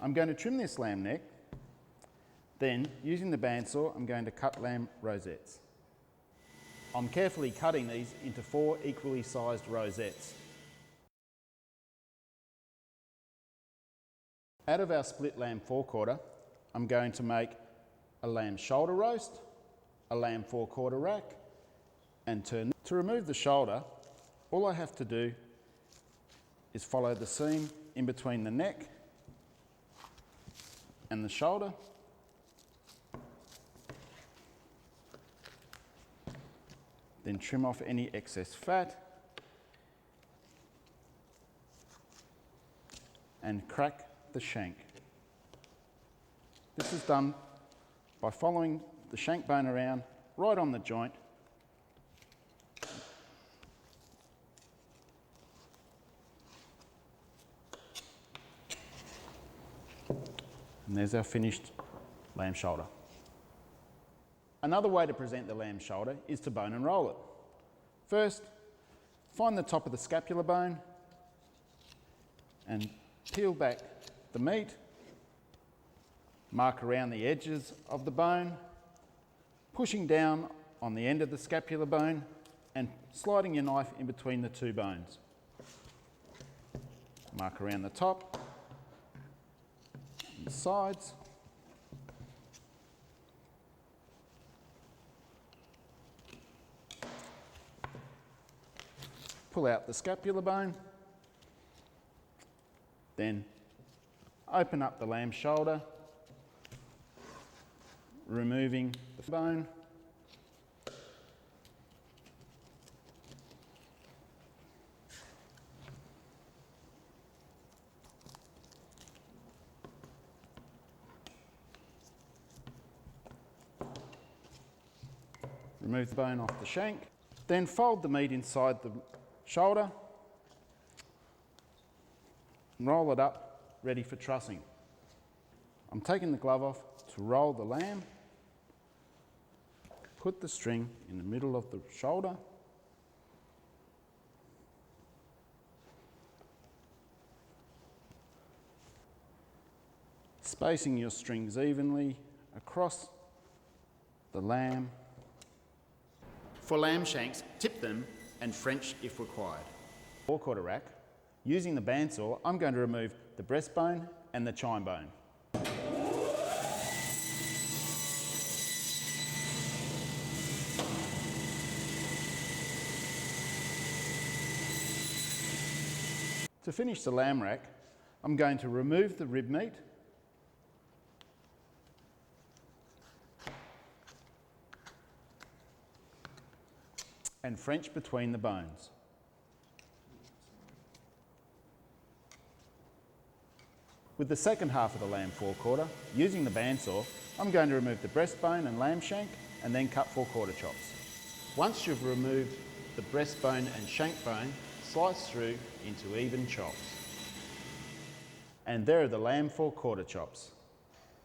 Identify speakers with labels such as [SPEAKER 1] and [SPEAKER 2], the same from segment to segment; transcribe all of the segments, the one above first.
[SPEAKER 1] I'm going to trim this lamb neck. Then, using the bandsaw, I'm going to cut lamb rosettes. I'm carefully cutting these into 4 equally sized rosettes. Out of our split lamb forequarter, I'm going to make a lamb shoulder roast, a lamb forequarter rack, and turn. To remove the shoulder, all I have to do is follow the seam in between the neck and the shoulder. Then trim off any excess fat and crack the shank. This is done by following the shank bone around right on the joint. And there's our finished lamb shoulder. Another way to present the lamb shoulder is to bone and roll it. First, find the top of the scapula bone and peel back the meat. Mark around the edges of the bone, pushing down on the end of the scapula bone and sliding your knife in between the 2 bones. Mark around the top, and the sides. Pull out the scapula bone, then open up the lamb shoulder, removing the bone. Remove the bone off the shank, then fold the meat inside the shoulder and roll it up, ready for trussing. I'm taking the glove off to roll the lamb. Put the string in the middle of the shoulder. Spacing your strings evenly across the lamb. For lamb shanks, tip them and French if required. Forequarter rack, using the bandsaw, I'm going to remove the breastbone and the chine bone. To finish the lamb rack, I'm going to remove the rib meat and French between the bones. With the second half of the lamb forequarter, using the bandsaw, I'm going to remove the breastbone and lamb shank and then cut forequarter chops. Once you've removed the breastbone and shank bone, slice through into even chops. And there are the lamb forequarter chops.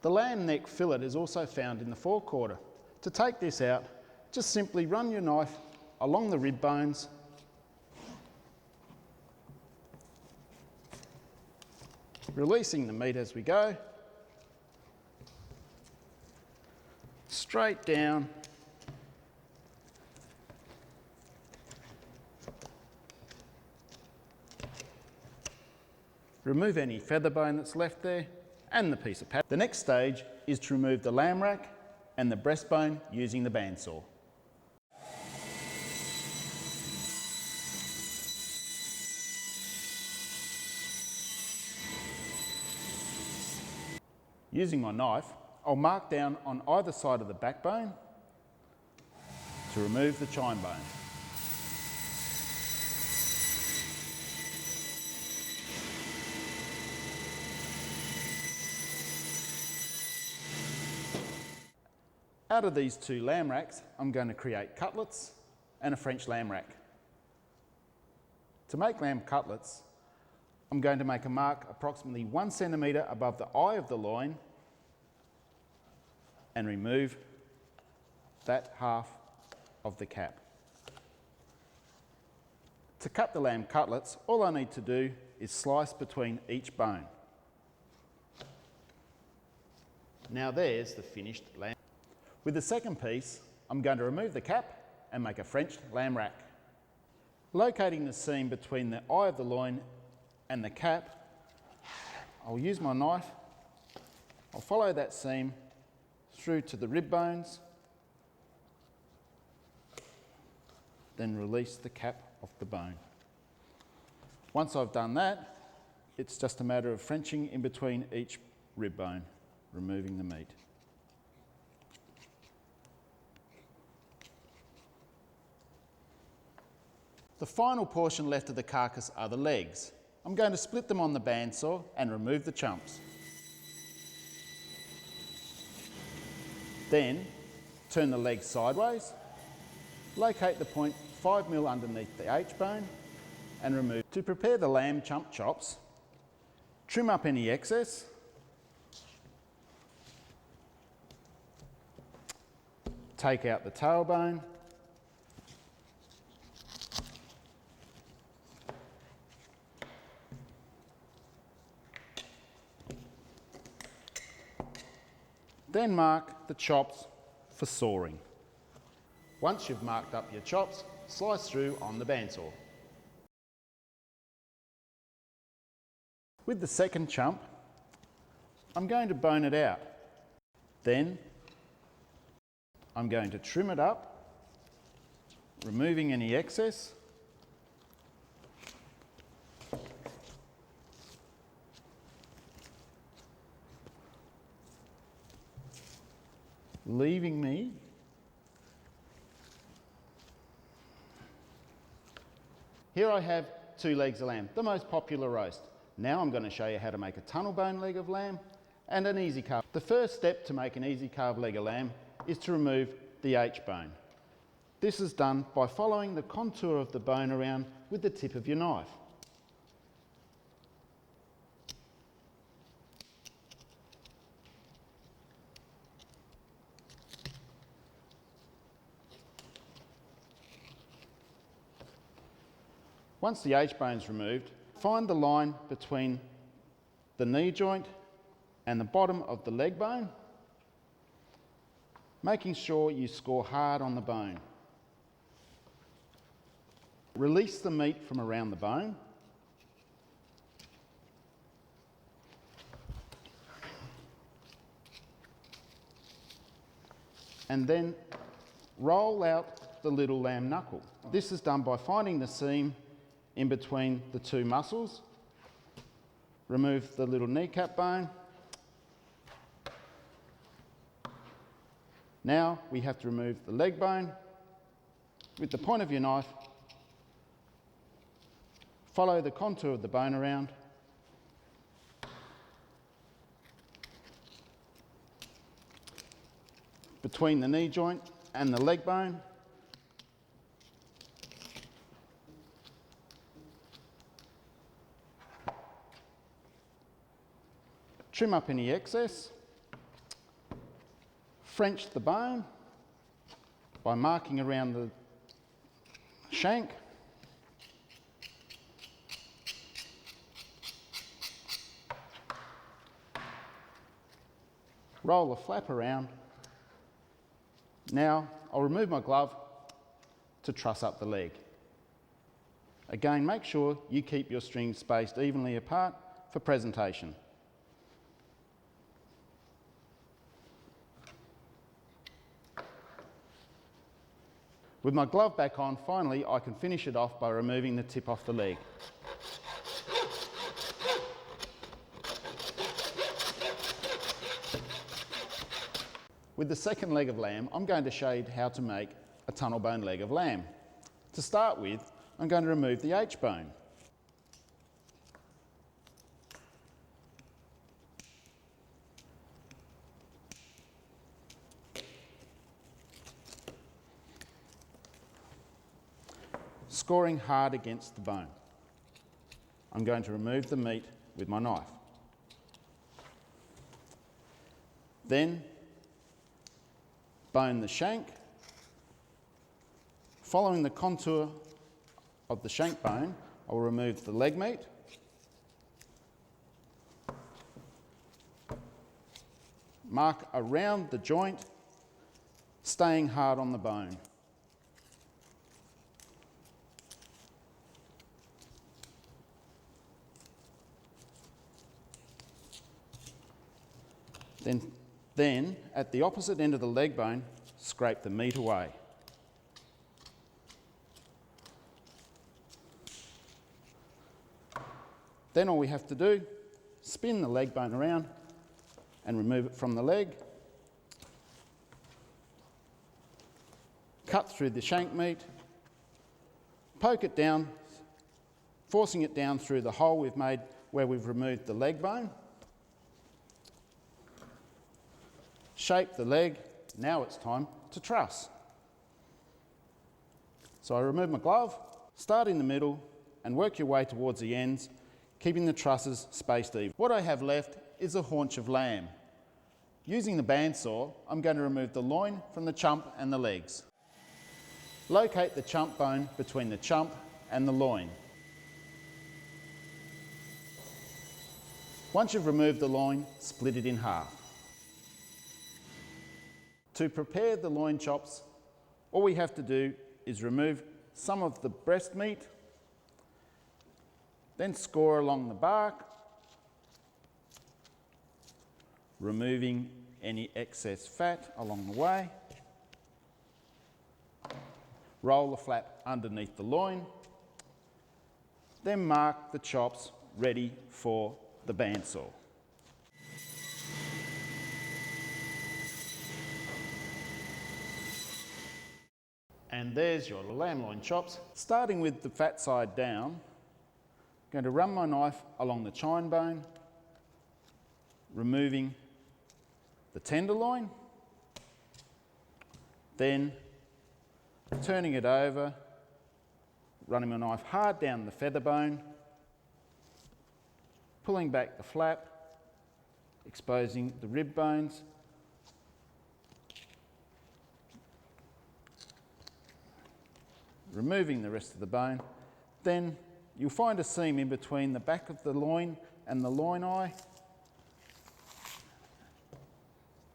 [SPEAKER 1] The lamb neck fillet is also found in the forequarter. To take this out, just simply run your knife along the rib bones releasing the meat as we go, straight down, remove any feather bone that's left there and the piece of pad. The next stage is to remove the lamb rack and the breastbone using the bandsaw. Using my knife, I'll mark down on either side of the backbone to remove the chine bone. Out of these 2 lamb racks, I'm going to create cutlets and a French lamb rack. To make lamb cutlets, I'm going to make a mark approximately 1 centimetre above the eye of the loin and remove that half of the cap. To cut the lamb cutlets, all I need to do is slice between each bone. Now there's the finished lamb. With the second piece, I'm going to remove the cap and make a French lamb rack. Locating the seam between the eye of the loin and the cap, I'll use my knife. I'll follow that seam through to the rib bones, then release the cap off the bone. Once I've done that, it's just a matter of Frenching in between each rib bone, removing the meat. The final portion left of the carcass are the legs. I'm going to split them on the bandsaw and remove the chumps. Then, turn the legs sideways, locate the point 5 mm underneath the H-bone and remove. To prepare the lamb chump chops, trim up any excess, take out the tailbone, then mark the chops for sawing. Once you've marked up your chops, slice through on the bandsaw. With the second chump, I'm going to bone it out. Then I'm going to trim it up, removing any excess. Leaving me here I have 2 legs of lamb, the most popular roast. Now I'm going to show you how to make a tunnel bone leg of lamb and an easy carve. The first step to make an easy carve leg of lamb is to remove the H-bone. This is done by following the contour of the bone around with the tip of your knife. Once the H-bone's removed, find the line between the knee joint and the bottom of the leg bone, making sure you score hard on the bone. Release the meat from around the bone. And then roll out the little lamb knuckle. This is done by finding the seam in between the 2 muscles. Remove the little kneecap bone. Now we have to remove the leg bone. With the point of your knife, follow the contour of the bone around. Between the knee joint and the leg bone. Trim up any excess, French the bone by marking around the shank, roll the flap around. Now I'll remove my glove to truss up the leg. Again, make sure you keep your strings spaced evenly apart for presentation. With my glove back on, finally, I can finish it off by removing the tip off the leg. With the second leg of lamb, I'm going to show you how to make a tunnel bone leg of lamb. To start with, I'm going to remove the H-bone. Scoring hard against the bone. I'm going to remove the meat with my knife. Then bone the shank. Following the contour of the shank bone, I'll remove the leg meat. mark around the joint, staying hard on the bone. Then, at the opposite end of the leg bone, scrape the meat away. Then all we have to do, spin the leg bone around and remove it from the leg. Cut through the shank meat, poke it down, forcing it down through the hole we've made where we've removed the leg bone. Shape the leg. Now it's time to truss. So I remove my glove, start in the middle and work your way towards the ends, keeping the trusses spaced even. What I have left is a haunch of lamb. Using the bandsaw, I'm going to remove the loin from the chump and the legs. Locate the chump bone between the chump and the loin. Once you've removed the loin, split it in half. To prepare the loin chops, all we have to do is remove some of the breast meat, then score along the bark, removing any excess fat along the way. Roll the flap underneath the loin, then mark the chops ready for the bandsaw. And there's your lamb loin chops. Starting with the fat side down, I'm going to run my knife along the chine bone, removing the tenderloin, then turning it over, running my knife hard down the feather bone, pulling back the flap, exposing the rib bones, removing the rest of the bone. Then you'll find a seam in between the back of the loin and the loin eye.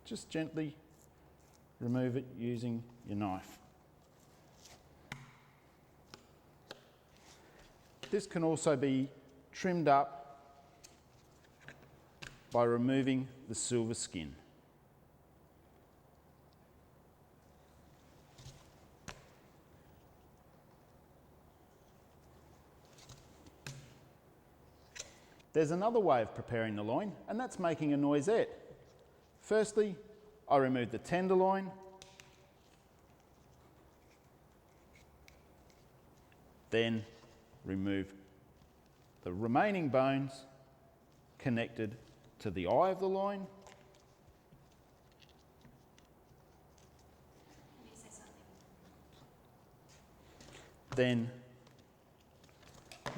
[SPEAKER 1] Just gently remove it using your knife. This can also be trimmed up by removing the silver skin. There's another way of preparing the loin, and that's making a noisette. Firstly, I remove the tenderloin, then remove the remaining bones connected to the eye of the loin. Then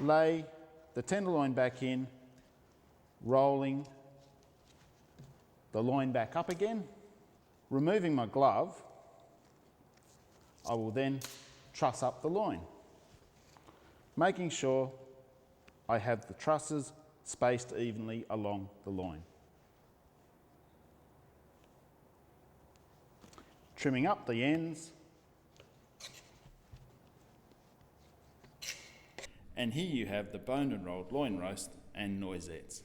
[SPEAKER 1] lay the tenderloin back in, rolling the loin back up again. Removing my glove, I will then truss up the loin, making sure I have the trusses spaced evenly along the loin. Trimming up the ends. And here you have the boned and rolled loin roast and noisettes.